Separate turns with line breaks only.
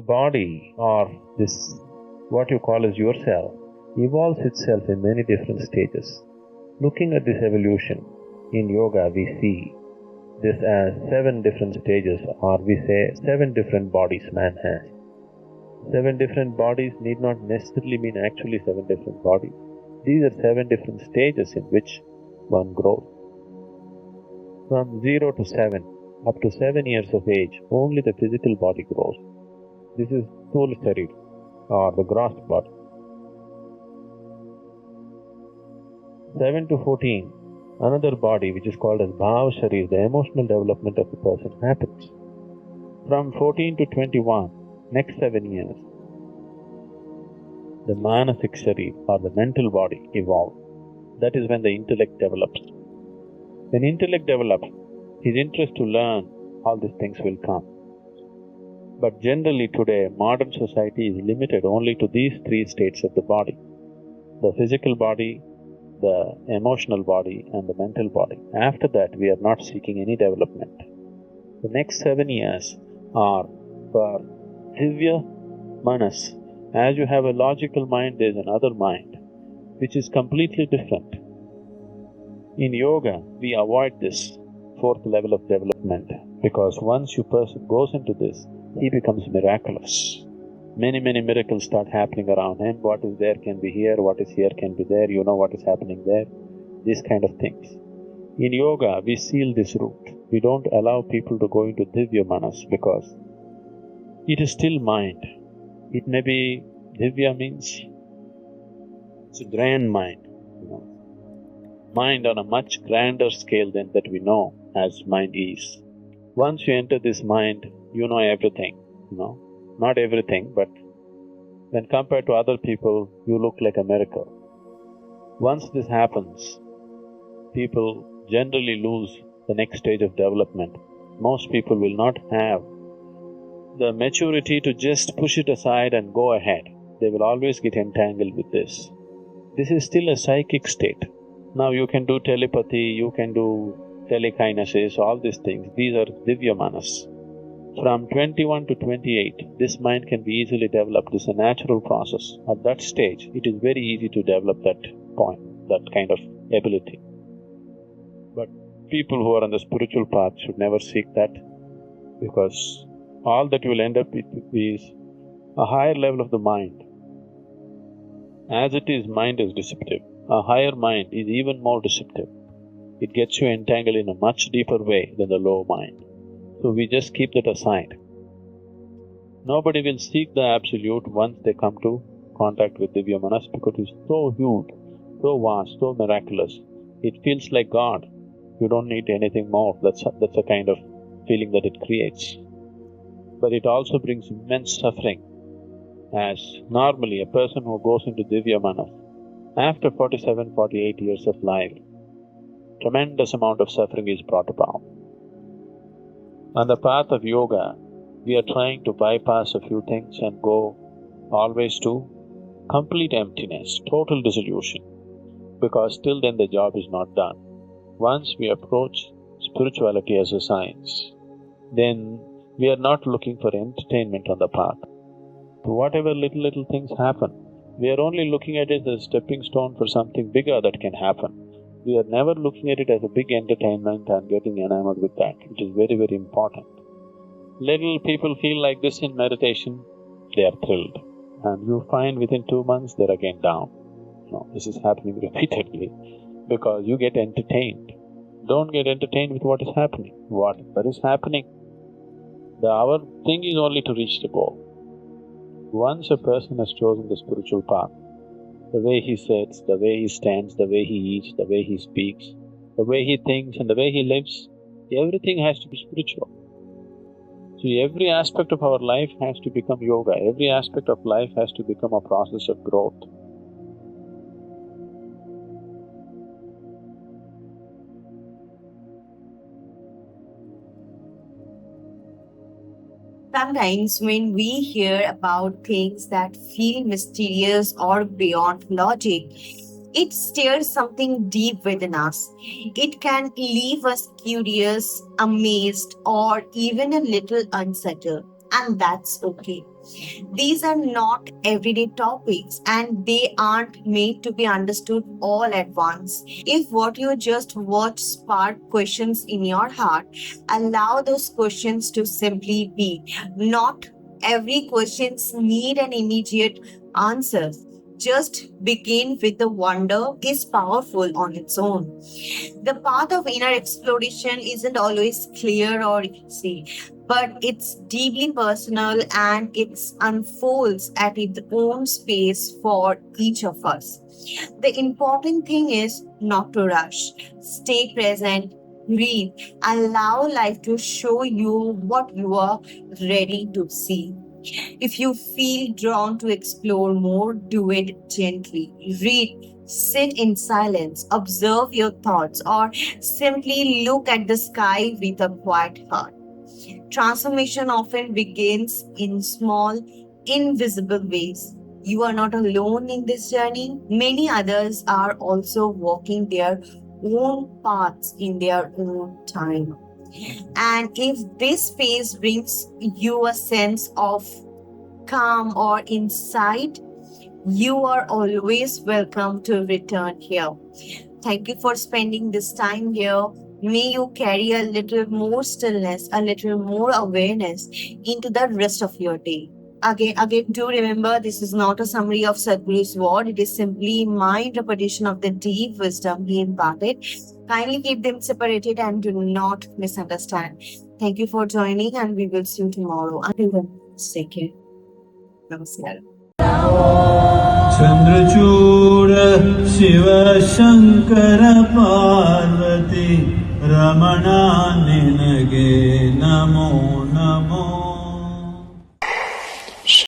body, or this, what you call as yourself, evolves itself in many different stages. Looking at this evolution, in yoga we see this as 7 different stages, or we say 7 different bodies man has. 7 different bodies need not necessarily mean actually 7 different bodies. These are 7 different stages in which one grows. From 0 to 7, up to 7 years of age, only the physical body grows. This is Sthula Sharir, or the gross body. 7 to 14, another body which is called as Bhava Sharir, the emotional development of the person happens. From 14 to 21, next 7 years, the Manasik Sharir, or the mental body, evolves. That is when the intellect develops. When intellect develops, his interest to learn, all these things will come. But generally today, modern society is limited only to these 3 states of the body: the physical body, the emotional body, and the mental body. After that, we are not seeking any development. The next 7 years are for Divya Manas. As you have a logical mind, there is another mind, which is completely different. In yoga, we avoid this 4th level of development, because once a person goes into this, he becomes miraculous. Many miracles start happening around him. What is there can be here, what is here can be there, you know what is happening there, these kind of things. In yoga, we seal this route. We don't allow people to go into Divya Manas because it is still mind. It may be… Divya means it's a grand mind, mind on a much grander scale than that we know as mind is. Once you enter this mind, you know everything, not everything, but when compared to other people, you look like a miracle. Once this happens, people generally lose the next stage of development. Most people will not have the maturity to just push it aside and go ahead. They will always get entangled with this. This is still a psychic state. Now you can do telepathy, you can do telekinesis, all these things, these are Divya Manas. From 21 to 28, this mind can be easily developed. This is a natural process. At that stage, it is very easy to develop that point, that kind of ability. But people who are on the spiritual path should never seek that, because all that you will end up with is a higher level of the mind. As it is, mind is deceptive. A higher mind is even more deceptive. It gets you entangled in a much deeper way than the low mind. So we just keep that aside. Nobody will seek the absolute once they come to contact with Divya Manas, because it's so huge, so vast, so miraculous. It feels like God. You don't need anything more. That's a kind of feeling that it creates. But it also brings immense suffering, as normally a person who goes into Divya Manas, after 47, 48 years of life, tremendous amount of suffering is brought about. On the path of yoga, we are trying to bypass a few things and go always to complete emptiness, total dissolution, because till then the job is not done. Once we approach spirituality as a science, then we are not looking for entertainment on the path. Whatever little things happen, we are only looking at it as a stepping stone for something bigger that can happen. We are never looking at it as a big entertainment and getting enamored with that, which is very important. Little people feel like this in meditation, they are thrilled. And you find within 2 months they're again down. This is happening repeatedly because you get entertained. Don't get entertained with what is happening. Whatever is happening, our thing is only to reach the goal. Once a person has chosen the spiritual path, the way he sits, the way he stands, the way he eats, the way he speaks, the way he thinks and the way he lives, everything has to be spiritual. So every aspect of our life has to become yoga, every aspect of life has to become a process of growth.
Sometimes when we hear about things that feel mysterious or beyond logic, it stirs something deep within us. It can leave us curious, amazed, or even a little unsettled, and that's okay. These are not everyday topics and they aren't made to be understood all at once. If what you just watched sparked questions in your heart, allow those questions to simply be. Not every questions need an immediate answer. Just begin with the wonder is powerful on its own. The path of inner exploration isn't always clear or easy, but it's deeply personal and it unfolds at its own space for each of us. The important thing is not to rush. Stay present, breathe, allow life to show you what you are ready to see. If you feel drawn to explore more, do it gently. Read, sit in silence, observe your thoughts, or simply look at the sky with a quiet heart. Transformation often begins in small, invisible ways. You are not alone in this journey. Many others are also walking their own paths in their own time. And if this phase brings you a sense of calm or insight, you are always welcome to return here. Thank you for spending this time here. May you carry a little more stillness, a little more awareness into the rest of your day. Again, do remember this is not a summary of Sadhguru's word. It is simply my interpretation of the deep wisdom he imparted. Kindly keep them separated and do not misunderstand. Thank you for joining, and we will see you tomorrow. Until then, take care. Namaskar.
Chandrachud Shiv Shankar Parvati Ramana निनगे Namo Namo.